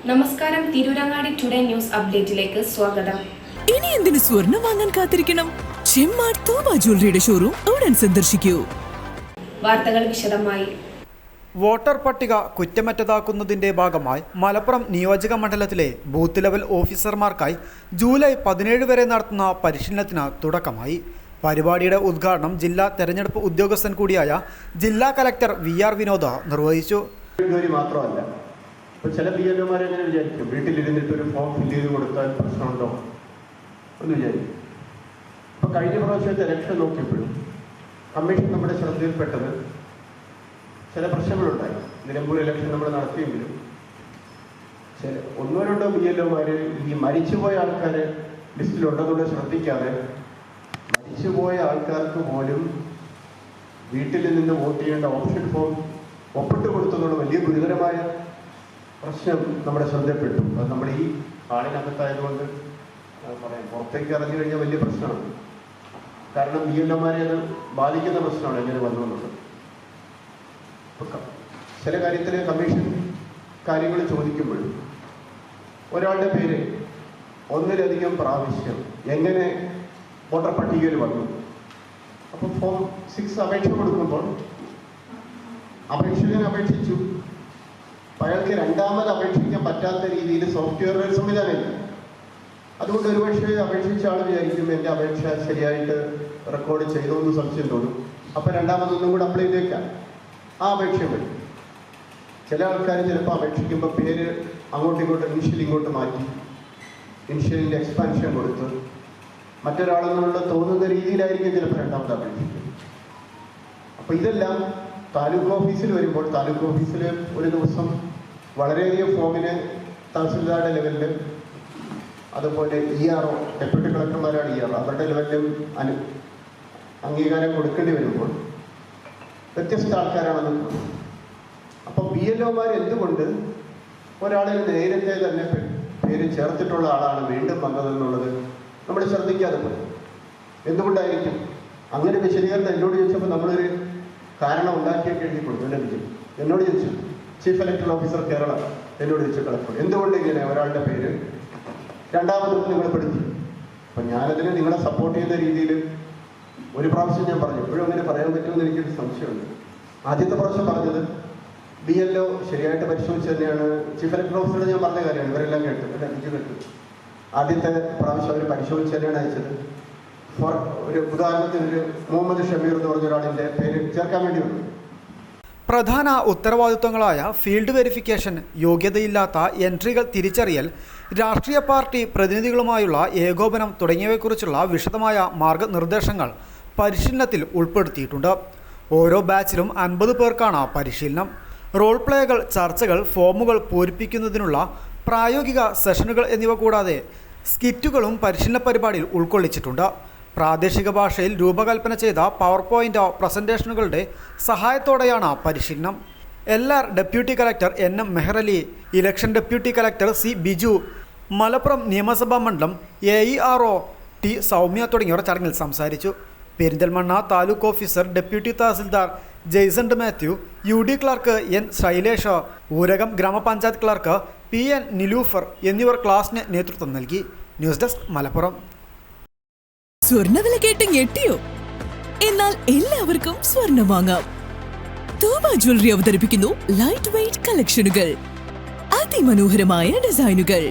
നമസ്കാരം, Tirurangadi today news അപ്ഡേറ്റിലേക്ക് സ്വാഗതം. ഇനി എന്തിനു സ്വർണം വാങ്ങാൻ കാത്തിരിക്കണം? ചെമ്മാട് തോമ ജ്വല്ലറിയുടെ ഷോറൂം ഉടൻ സന്ദർശിക്കൂ. വാർത്തകൾ വിശദമായി. വോട്ടർ പട്ടിക കുറ്റമറ്റതാക്കുന്നതിന്റെ ഭാഗമായി മലപ്പുറം നിയോജക മണ്ഡലത്തിലെ ബൂത്ത് ലെവൽ ഓഫീസർമാർക്കായി ജൂലൈ 17 വരെ നടത്തുന്ന പരിശീലനത്തിന് തുടക്കമായി. പരിപാടിയുടെ ഉദ്ഘാടനം ജില്ലാ തെരഞ്ഞെടുപ്പ് ഉദ്യോഗസ്ഥൻ കൂടിയായ ജില്ലാ കലക്ടർ VR വിനോദ നിർവഹിച്ചു. മാത്രമല്ല, ഇപ്പോൾ ചില BLOമാരെ എങ്ങനെ വിചാരിക്കും, വീട്ടിലിരുന്നിട്ട് ഒരു ഫോം ഫില്ല് ചെയ്ത് കൊടുത്താൽ പ്രശ്നമുണ്ടോ എന്ന് വിചാരിക്കും. അപ്പോൾ കഴിഞ്ഞ പ്രാവശ്യത്തെ ഇലക്ഷൻ നോക്കിയപ്പോഴും കമ്മീഷൻ നമ്മുടെ ശ്രദ്ധയിൽപ്പെട്ടത് ചില പ്രശ്നങ്ങളുണ്ടായി. നിലമ്പൂർ ഇലക്ഷൻ നമ്മൾ നടത്തിയെങ്കിലും ഒന്നോ രണ്ടോ BLOമാർ ഈ മരിച്ചുപോയ ആൾക്കാർ ലിസ്റ്റിലുണ്ടെന്നുള്ളത് ശ്രദ്ധിക്കാതെ മരിച്ചുപോയ ആൾക്കാർക്ക് പോലും വീട്ടിൽ നിന്ന് വോട്ട് ചെയ്യേണ്ട ഓപ്ഷൻ ഫോം ഒപ്പിട്ട് കൊടുത്തെന്നുള്ള വലിയ ഗുരുതരമായ പ്രശ്നം നമ്മുടെ ശ്രദ്ധപ്പെട്ടു. അത് നമ്മുടെ ഈ ആളിനകത്തായതുകൊണ്ട് പറയാം, പുറത്തേക്ക് ഇറങ്ങി കഴിഞ്ഞാൽ വലിയ പ്രശ്നമാണ്. കാരണം BLOമാരെ അത് ബാധിക്കുന്ന പ്രശ്നമാണ് എങ്ങനെ വന്നുള്ളത്. ചില കാര്യത്തിൽ കമ്മീഷൻ കാര്യങ്ങൾ ചോദിക്കുമ്പോഴും ഒരാളുടെ പേര് ഒന്നിലധികം പ്രാവശ്യം എങ്ങനെ വോട്ടർ പട്ടികയിൽ വന്നു, അപ്പോൾ ഫോം 6 അപേക്ഷ കൊടുക്കുമ്പോൾ അപേക്ഷകൻ അപേക്ഷിച്ചു, അയാൾക്ക് രണ്ടാമത് അപേക്ഷിക്കാൻ പറ്റാത്ത രീതിയിൽ സോഫ്റ്റ്വെയർ സംവിധാനമില്ല. അതുകൊണ്ട് ഒരുപക്ഷെ അപേക്ഷിച്ച ആൾ വിചാരിക്കും എൻ്റെ അപേക്ഷ ശരിയായിട്ട് റെക്കോർഡ് ചെയ്തോ എന്ന് സംശയം തോന്നും. അപ്പോൾ രണ്ടാമതൊന്നും കൂടെ അപ്ലൈ ചെയ്തേക്കാം, ആ അപേക്ഷ വരും. ചില ആൾക്കാർ ചിലപ്പോൾ അപേക്ഷിക്കുമ്പോൾ പേര് അങ്ങോട്ടും ഇങ്ങോട്ടും ഇനിഷ്യൽ ഇങ്ങോട്ട് മാറ്റി ഇനിഷ്യലിൻ്റെ എക്സ്പാൻഷൻ കൊടുത്ത് മറ്റൊരാളെന്നുള്ള തോന്നുന്ന രീതിയിലായിരിക്കും ചിലപ്പോൾ രണ്ടാമത് അപേക്ഷിക്കുന്നത്. അപ്പോൾ ഇതെല്ലാം താലൂക്ക് ഓഫീസിൽ വരുമ്പോൾ താലൂക്ക് ഓഫീസിൽ ഒരു ദിവസം വളരെയധികം ഫോമിന് തഹസിൽദാരുടെ ലെവലിൽ, അതുപോലെ ERO ഡെപ്യൂട്ടി കളക്ടർമാരാണ് ERO, അവരുടെ ലെവലിലും അംഗീകാരം കൊടുക്കേണ്ടി വരുമ്പോൾ വ്യത്യസ്ത ആൾക്കാരാണെന്ന്. അപ്പം BLOമാർ എന്തുകൊണ്ട് ഒരാളിൽ നേരത്തെ തന്നെ പേര് ചേർത്തിട്ടുള്ള ആളാണ് വീണ്ടും വന്നതെന്നുള്ളത് നമ്മൾ ശ്രദ്ധിക്കാതെ പോയി. എന്തുകൊണ്ടായിരിക്കും അങ്ങനെ വിശദീകരണം എന്നോട് ചോദിച്ചപ്പോൾ നമ്മളൊരു കാരണം ഉണ്ടാക്കിയൊക്കെ എഴുതി കൊടുത്തു. എന്നോട് ചോദിച്ചു ചീഫ് ഇലക്ടറൽ ഓഫീസർ കേരള എന്നോട് ചോദിച്ചു കളക്ടർ എന്തുകൊണ്ട് ഇങ്ങനെ ഒരാളുടെ പേര് രണ്ടാമതും നിങ്ങൾ പെടുത്തി. അപ്പം ഞാനതിന് നിങ്ങളെ സപ്പോർട്ട് ചെയ്യുന്ന രീതിയിൽ ഒരു പ്രാവശ്യം ഞാൻ പറഞ്ഞു. എപ്പോഴും അങ്ങനെ പറയാൻ പറ്റുമെന്ന് എനിക്കൊരു സംശയമുണ്ട്. ആദ്യത്തെ പ്രാവശ്യം പറഞ്ഞത് BLO ശരിയായിട്ട് പരിശോധിച്ച് തന്നെയാണ്, ചീഫ് ഇലക്ടറൽ ഓഫീസറോട് ഞാൻ പറഞ്ഞ കാര്യമാണ്, ഇവരെല്ലാം കേട്ടു, എൻ്റെ അഞ്ച് കേട്ടു. ആദ്യത്തെ പ്രാവശ്യം അവർ പരിശോധിച്ച് തന്നെയാണ് അയച്ചത്. ഒരു ഉദാഹരണത്തിന് ഒരു മുഹമ്മദ് ഷമീർ എന്ന് പറഞ്ഞ ഒരാളിൻ്റെ പേര് ചേർക്കാൻ വേണ്ടി വന്നു. പ്രധാന ഉത്തരവാദിത്വങ്ങളായ ഫീൽഡ് വെരിഫിക്കേഷൻ, യോഗ്യതയില്ലാത്ത എൻട്രികൾ തിരിച്ചറിയൽ, രാഷ്ട്രീയ പാർട്ടി പ്രതിനിധികളുമായുള്ള ഏകോപനം തുടങ്ങിയവയെക്കുറിച്ചുള്ള വിശദമായ മാർഗനിർദ്ദേശങ്ങൾ പരിശീലനത്തിൽ ഉൾപ്പെടുത്തിയിട്ടുണ്ട്. ഓരോ ബാച്ചിലും 50 പേർക്കാണ് പരിശീലനം. റോൾ പ്ലേകൾ, ചർച്ചകൾ, ഫോമുകൾ പൂരിപ്പിക്കുന്നതിനുള്ള പ്രായോഗിക സെഷനുകൾ എന്നിവ കൂടാതെ സ്കിറ്റുകളും പരിശീലന പരിപാടിയിൽ ഉൾക്കൊള്ളിച്ചിട്ടുണ്ട്. പ്രാദേശിക ഭാഷയിൽ രൂപകൽപ്പന ചെയ്ത PowerPoint പ്രസൻറ്റേഷനുകളുടെ സഹായത്തോടെയാണ് പരിശീലനം. LR deputy collector NM Mehrali, election deputy collector C Biju, Malappuram നിയമസഭാ മണ്ഡലം AERO T സൗമ്യ തുടങ്ങിയവർ ചടങ്ങിൽ സംസാരിച്ചു. Perinthalmanna taluk officer deputy tahsildar Jaison Mathew, UD clerk N Shailesh, Urakam ഗ്രാമപഞ്ചായത്ത് ക്ലർക്ക് PN നിലൂഫർ എന്നിവർ ക്ലാസിന് നേതൃത്വം നൽകി. News desk Malappuram. സ്വർണ്ണവില കേട്ട് ഞെട്ടിയോ? എന്നാൽ എല്ലാവർക്കും സ്വർണ്ണം വാങ്ങാം. തോമ ജ്വല്ലറി അവതരിപ്പിക്കുന്നു ലൈറ്റ് വെയ്റ്റ് കളക്ഷനുകൾ, അതിമനോഹരമായ ഡിസൈനുകൾ.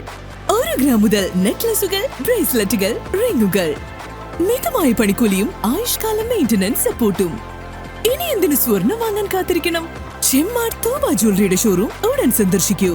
1 ഗ്രാം മുതൽ നെക്ലസുകൾ, ബ്രേസ്ലെറ്റുകൾ, റിങ്ങുകൾ. മിതമായ പണിക്കൂലിയും ആയുഷ്കാലം മെയിന്റനൻസ് സപ്പോർട്ടും. ഇനി എന്തിനു സ്വർണം വാങ്ങാൻ കാത്തിരിക്കണം? ചെമ്മാട് തോമ ജ്വല്ലറിയുടെ ഷോറൂം ഉടൻ സന്ദർശിക്കൂ.